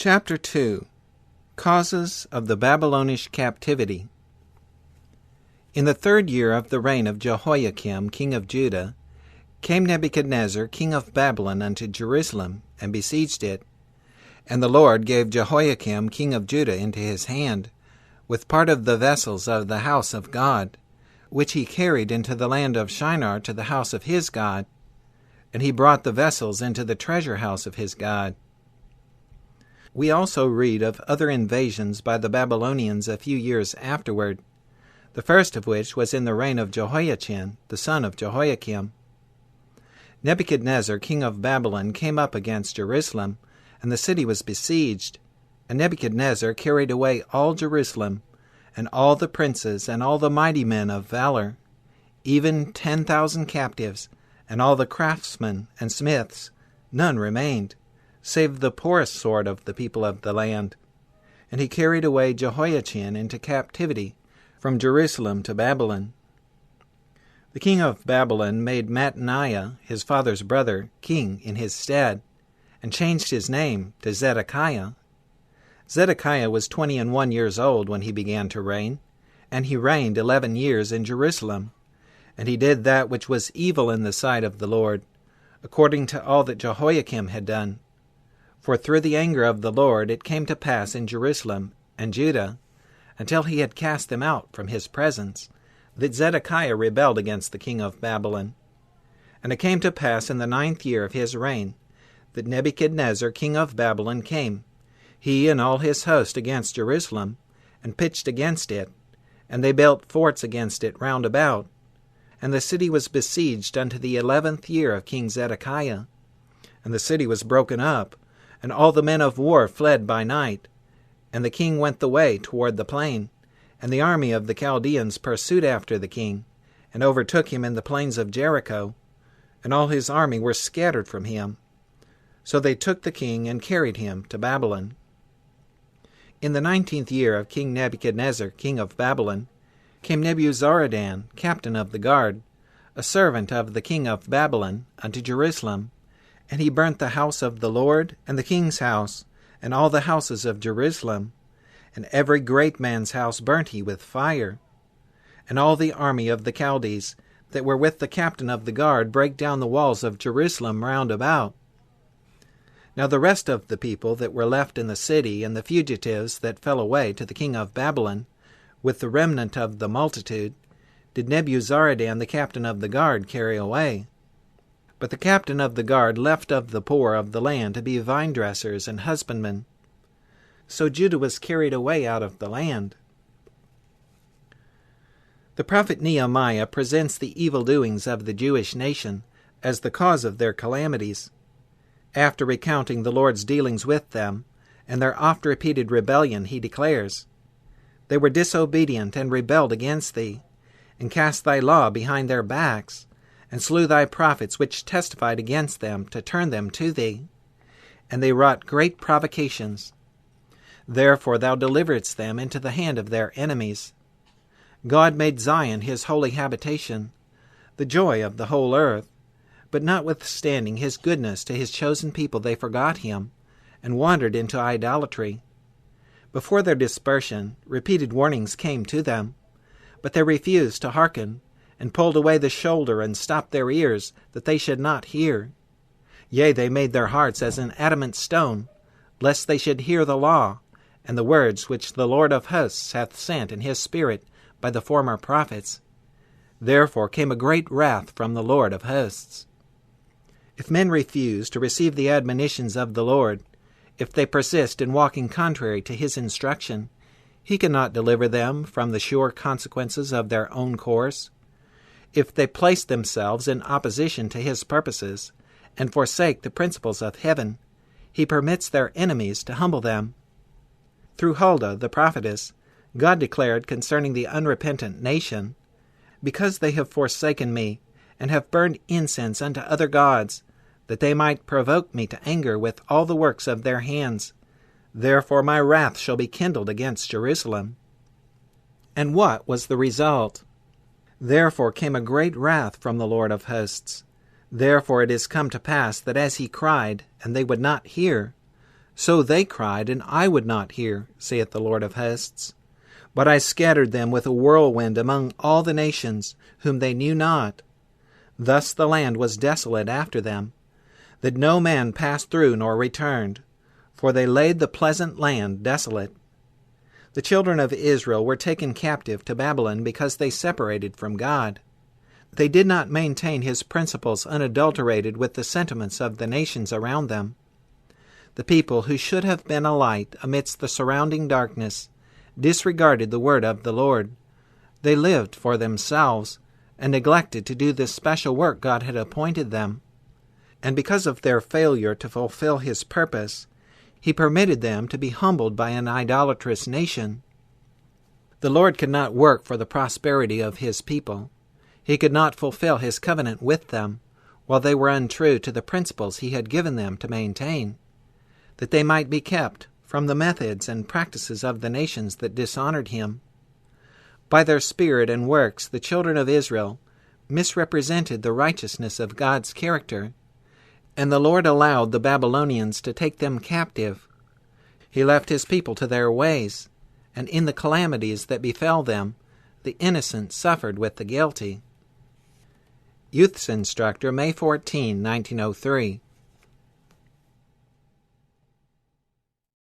Chapter 2. Causes of the Babylonish Captivity. In the 3rd year of the reign of Jehoiakim, king of Judah, came Nebuchadnezzar, king of Babylon, unto Jerusalem, and besieged it. And the Lord gave Jehoiakim, king of Judah, into his hand, with part of the vessels of the house of God, which he carried into the land of Shinar to the house of his God, and he brought the vessels into the treasure house of his God. We also read of other invasions by the Babylonians a few years afterward, the first of which was in the reign of Jehoiachin, the son of Jehoiakim. Nebuchadnezzar, king of Babylon, came up against Jerusalem, and the city was besieged. And Nebuchadnezzar carried away all Jerusalem, and all the princes, and all the mighty men of valor, even 10,000 captives, and all the craftsmen and smiths. None remained, save the poorest sort of the people of the land. And he carried away Jehoiachin into captivity from Jerusalem to Babylon. The king of Babylon made Mattaniah, his father's brother, king in his stead, and changed his name to Zedekiah. Zedekiah was 21 years old when he began to reign, and he reigned 11 years in Jerusalem. And he did that which was evil in the sight of the Lord, according to all that Jehoiakim had done. For through the anger of the Lord it came to pass in Jerusalem and Judah, until he had cast them out from his presence, that Zedekiah rebelled against the king of Babylon. And it came to pass in the 9th year of his reign, that Nebuchadnezzar king of Babylon came, he and all his host, against Jerusalem, and pitched against it, and they built forts against it round about. And the city was besieged unto the 11th year of King Zedekiah. And the city was broken up, and all the men of war fled by night. And the king went the way toward the plain, and the army of the Chaldeans pursued after the king, and overtook him in the plains of Jericho, and all his army were scattered from him. So they took the king and carried him to Babylon. In the 19th year of King Nebuchadnezzar, king of Babylon, came Nebuzaradan, captain of the guard, a servant of the king of Babylon, unto Jerusalem, and he burnt the house of the Lord, and the king's house, and all the houses of Jerusalem, and every great man's house burnt he with fire. And all the army of the Chaldees that were with the captain of the guard brake down the walls of Jerusalem round about. Now the rest of the people that were left in the city, and the fugitives that fell away to the king of Babylon, with the remnant of the multitude, did Nebuzaradan the captain of the guard carry away. But the captain of the guard left of the poor of the land to be vine-dressers and husbandmen. So Judah was carried away out of the land. The prophet Nehemiah presents the evil doings of the Jewish nation as the cause of their calamities. After recounting the Lord's dealings with them, and their oft-repeated rebellion, he declares, "They were disobedient and rebelled against thee, and cast thy law behind their backs, and slew thy prophets which testified against them to turn them to thee. And they wrought great provocations. Therefore thou deliveredst them into the hand of their enemies. God made Zion his holy habitation, the joy of the whole earth. But notwithstanding his goodness to his chosen people, they forgot him, and wandered into idolatry. Before their dispersion, repeated warnings came to them, but they refused to hearken, and pulled away the shoulder, and stopped their ears, that they should not hear. Yea, they made their hearts as an adamant stone, lest they should hear the law, and the words which the Lord of hosts hath sent in his Spirit by the former prophets. Therefore came a great wrath from the Lord of hosts. If men refuse to receive the admonitions of the Lord, if they persist in walking contrary to his instruction, he cannot deliver them from the sure consequences of their own course. If they place themselves in opposition to his purposes, and forsake the principles of heaven, he permits their enemies to humble them. Through Huldah the prophetess, God declared concerning the unrepentant nation, "Because they have forsaken me, and have burned incense unto other gods, that they might provoke me to anger with all the works of their hands. Therefore my wrath shall be kindled against Jerusalem." And what was the result? Therefore came a great wrath from the Lord of hosts. Therefore it is come to pass that as he cried, and they would not hear, So they cried, and I would not hear, saith the Lord of hosts. But I scattered them with a whirlwind among all the nations, whom they knew not. Thus the land was desolate after them, that no man passed through nor returned, for they laid the pleasant land desolate. The children of Israel were taken captive to Babylon because they separated from God. They did not maintain his principles unadulterated with the sentiments of the nations around them. The people who should have been a light amidst the surrounding darkness disregarded the word of the Lord. They lived for themselves and neglected to do this special work God had appointed them. And because of their failure to fulfill his purpose, he permitted them to be humbled by an idolatrous nation. The Lord could not work for the prosperity of his people. He could not fulfill his covenant with them while they were untrue to the principles he had given them to maintain, that they might be kept from the methods and practices of the nations that dishonored him. By their spirit and works, the children of Israel misrepresented the righteousness of God's character, and the Lord allowed the Babylonians to take them captive. He left his people to their ways, and in the calamities that befell them, the innocent suffered with the guilty. Youth's Instructor, May 14, 1903.